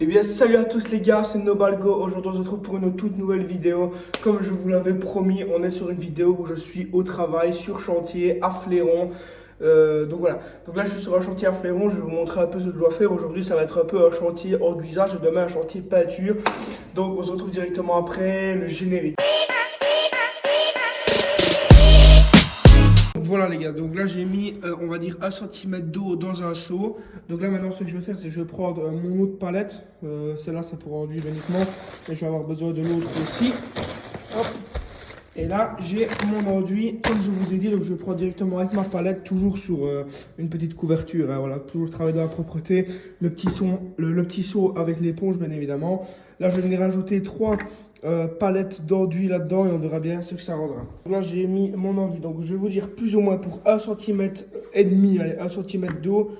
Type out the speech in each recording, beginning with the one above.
Eh bien salut à tous les gars, c'est Nobalgo. Aujourd'hui on se retrouve pour une toute nouvelle vidéo. Comme je vous l'avais promis, on est sur une vidéo où je suis au travail, sur chantier, à Fléron. Donc voilà, donc là je suis sur un chantier à Fléron, je vais vous montrer un peu ce que je dois faire. Aujourd'hui ça va être un peu un chantier enduisage et demain un chantier peinture. Donc on se retrouve directement après le générique. Voilà les gars, donc là j'ai mis on va dire 1 cm d'eau dans un seau. Donc là maintenant ce que je vais faire c'est que je vais prendre mon eau de palette. Celle-là c'est pour enduire uniquement, et je vais avoir besoin de l'autre aussi. Hop. Et là j'ai mon enduit comme je vous ai dit, donc je prends directement avec ma palette, toujours sur une petite couverture, hein, voilà, toujours travailler dans la propreté. Le petit seau avec l'éponge bien évidemment. Là je vais venir ajouter 3 palettes d'enduit là-dedans et on verra bien ce que ça rendra. Là j'ai mis mon enduit, donc je vais vous dire plus ou moins pour 1,5 cm, allez 1 cm d'eau.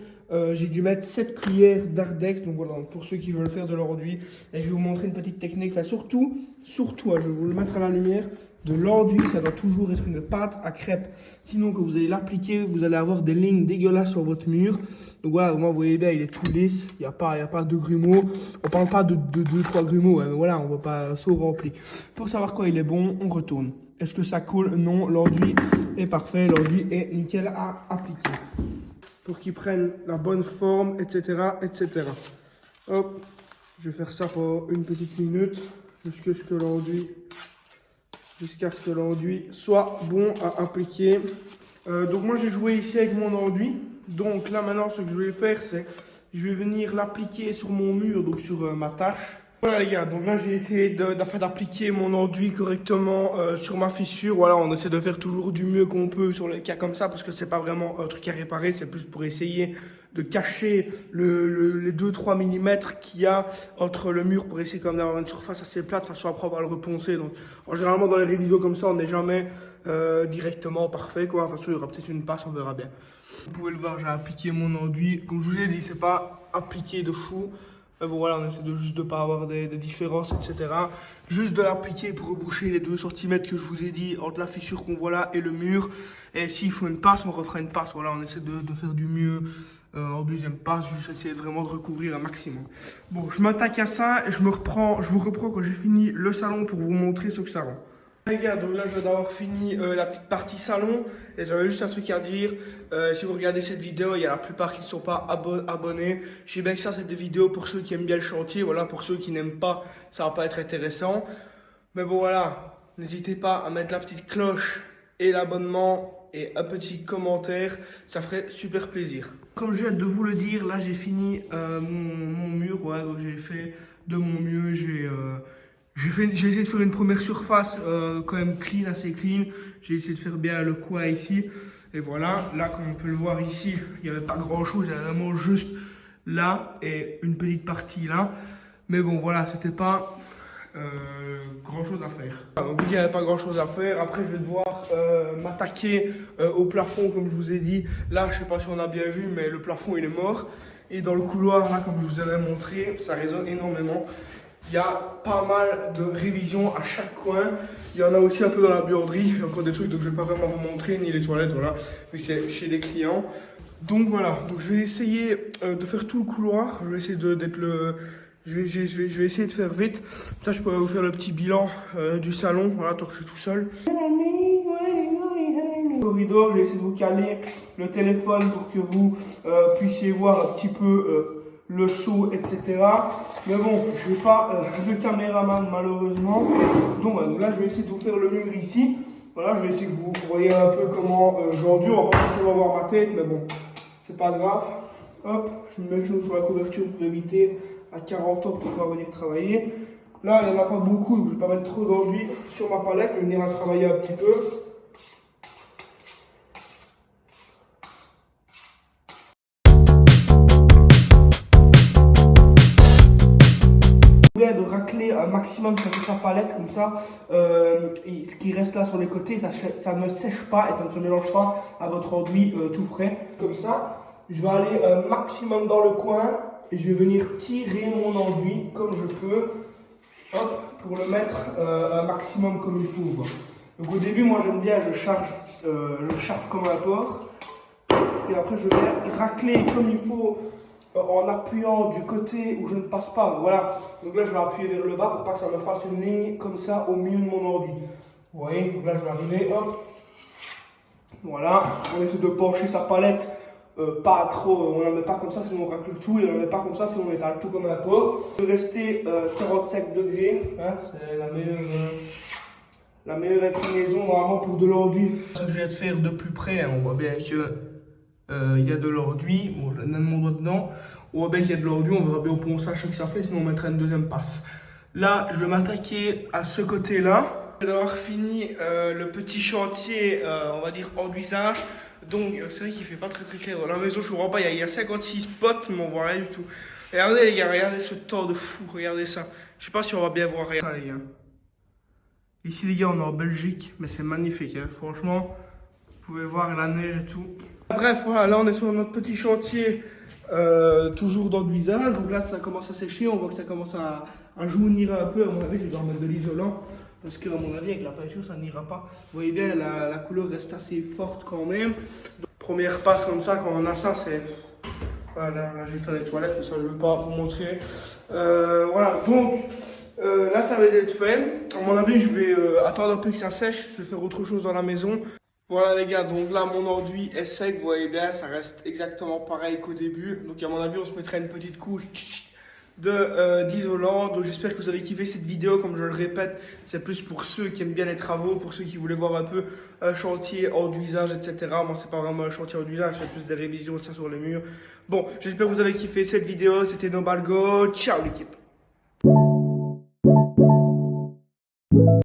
J'ai dû mettre 7 cuillères d'Ardex, donc voilà, pour ceux qui veulent faire de leur enduit. Et je vais vous montrer une petite technique, enfin surtout, hein, je vais vous le mettre à la lumière. De l'enduit, ça doit toujours être une pâte à crêpes. Sinon, quand vous allez l'appliquer, vous allez avoir des lignes dégueulasses sur votre mur. Donc voilà, moi, vous voyez bien, il est tout lisse. Il n'y a pas de grumeaux. On parle pas de 2-3 grumeaux. Hein, mais voilà, on ne voit pas un seau rempli. Pour savoir quand il est bon, on retourne. Est-ce que ça coule? Non, l'enduit est parfait. L'enduit est nickel à appliquer. Pour qu'il prenne la bonne forme, etc., etc. Hop, je vais faire ça pour une petite minute. Jusqu'à ce que l'enduit soit bon à appliquer. Donc moi j'ai joué ici avec mon enduit. Donc là maintenant ce que je vais faire c'est je vais venir l'appliquer sur mon mur, donc sur ma tâche. Voilà les gars, donc là j'ai essayé d'appliquer mon enduit correctement sur ma fissure. Voilà, on essaie de faire toujours du mieux qu'on peut sur les cas comme ça, parce que c'est pas vraiment un truc à réparer, c'est plus pour essayer de cacher les 2-3 mm qu'il y a entre le mur, pour essayer comme d'avoir une surface assez plate, de façon après on va le reponcer. Donc généralement dans les révisions comme ça on n'est jamais directement parfait quoi. Enfin il y aura peut-être une passe, on verra bien. Vous pouvez le voir, j'ai appliqué mon enduit. Comme je vous ai dit, c'est pas appliqué de fou. Mais bon voilà, on essaie juste de ne pas avoir des différences, etc. Juste de l'appliquer pour reboucher les 2 cm que je vous ai dit entre la fissure qu'on voit là et le mur. Et s'il faut une passe, on refera une passe. Voilà, on essaie de faire du mieux en deuxième passe, juste essayer vraiment de recouvrir un maximum. Bon, je m'attaque à ça et je vous reprends quand j'ai fini le salon pour vous montrer ce que ça rend. Les gars, donc là je viens d'avoir fini la petite partie salon et j'avais juste un truc à dire. Si vous regardez cette vidéo, il y a la plupart qui ne sont pas abonnés. Je sais bien que ça c'est des vidéos pour ceux qui aiment bien le chantier, voilà, pour ceux qui n'aiment pas, ça va pas être intéressant. Mais bon voilà, n'hésitez pas à mettre la petite cloche et l'abonnement et un petit commentaire, ça ferait super plaisir. Comme je viens de vous le dire, là j'ai fini mon mur, ouais, donc j'ai fait de mon mieux, j'ai essayé de faire une première surface quand même clean, assez clean. J'ai essayé de faire bien le coin ici. Et voilà, là comme on peut le voir ici, il n'y avait pas grand chose, il y avait vraiment juste là et une petite partie là. Mais bon voilà, c'était pas grand chose à faire. Donc il n'y avait pas grand chose à faire. Après je vais devoir m'attaquer au plafond comme je vous ai dit. Là je sais pas si on a bien vu, mais le plafond il est mort. Et dans le couloir là comme je vous avais montré, ça résonne énormément. Il y a pas mal de révisions à chaque coin. Il y en a aussi un peu dans la buanderie. Il y a encore des trucs, donc je ne vais pas vraiment vous montrer, ni les toilettes, voilà, vu que c'est chez les clients. Donc voilà, donc je vais essayer de faire tout le couloir. Je vais essayer d'être le... Je vais essayer de faire vite. Ça, je pourrais vous faire le petit bilan du salon, voilà, tant que je suis tout seul. Corridor, je vais essayer de vous caler le téléphone pour que vous puissiez voir un petit peu... le seau, etc. Mais bon, je n'ai pas de caméraman malheureusement. Donc là, je vais essayer de vous faire le mur ici. Voilà, je vais essayer que vous voyez un peu comment j'endure. On va pas forcément voir ma tête, mais bon, c'est pas grave. Hop, je me mets le genou sur la couverture pour éviter à 40 ans de pouvoir venir travailler. Là, il n'y en a pas beaucoup, donc je ne vais pas mettre trop d'enduit sur ma palette. Je vais venir à travailler un petit peu. De racler un maximum sur toute la palette comme ça, et ce qui reste là sur les côtés ça ne sèche pas et ça ne se mélange pas à votre enduit tout frais comme ça. Je vais aller un maximum dans le coin et je vais venir tirer mon enduit comme je peux, hop, pour le mettre un maximum comme il faut. Donc au début moi j'aime bien, je charge comme un porc et après je vais racler comme il faut en appuyant du côté où je ne passe pas. Voilà, donc là je vais appuyer vers le bas pour pas que ça me fasse une ligne comme ça au milieu de mon ordi. Vous voyez, donc là je vais arriver, hop. Voilà, on essaie de pencher sa palette, pas trop, on n'en met pas comme ça sinon on racle tout, et on n'en met pas comme ça sinon on étale tout comme un porc. Il peut rester 45 degrés, hein, c'est la meilleure inclinaison normalement pour de l'enduit. Ce que je viens de faire de plus près, hein, on voit bien que il y a de l'enduit, bon, je donne mon doigt dedans, on voit bien qu'il y a de l'enduit, on verra bien au ponçage ce que ça fait, sinon on mettra une deuxième passe. Là, je vais m'attaquer à ce côté-là. D'avoir fini le petit chantier, on va dire enduisage. Donc c'est vrai qu'il fait pas très clair dans la maison, je comprends pas, il y a 56 spots mais on voit rien du tout. Regardez les gars, regardez ce temps de fou, regardez ça. Je sais pas si on va bien voir rien les gars. Ici les gars on est en Belgique, mais c'est magnifique hein. Franchement, vous pouvez voir la neige et tout. Bref voilà, là on est sur notre petit chantier, toujours d'enduisage. Donc là ça commence à sécher, on voit que ça commence à jaunir un peu. À mon avis je vais devoir mettre de l'isolant. Parce qu'à mon avis, avec la peinture, ça n'ira pas. Vous voyez bien, la couleur reste assez forte quand même. Donc, première passe comme ça, quand on a ça, c'est... Voilà, là j'ai fait les toilettes, mais ça je ne veux pas vous montrer. Voilà, donc là ça va être fait. À mon avis, je vais attendre un peu que ça sèche. Je vais faire autre chose dans la maison. Voilà les gars, donc là mon enduit est sec, vous voyez bien, ça reste exactement pareil qu'au début. Donc à mon avis, on se mettrait une petite couche d'isolant. Donc j'espère que vous avez kiffé cette vidéo. Comme je le répète, c'est plus pour ceux qui aiment bien les travaux, pour ceux qui voulaient voir un peu un chantier enduisage, etc. Moi c'est pas vraiment un chantier enduisage, c'est plus des révisions de ça sur les murs. Bon, j'espère que vous avez kiffé cette vidéo. C'était NobalGo, ciao l'équipe.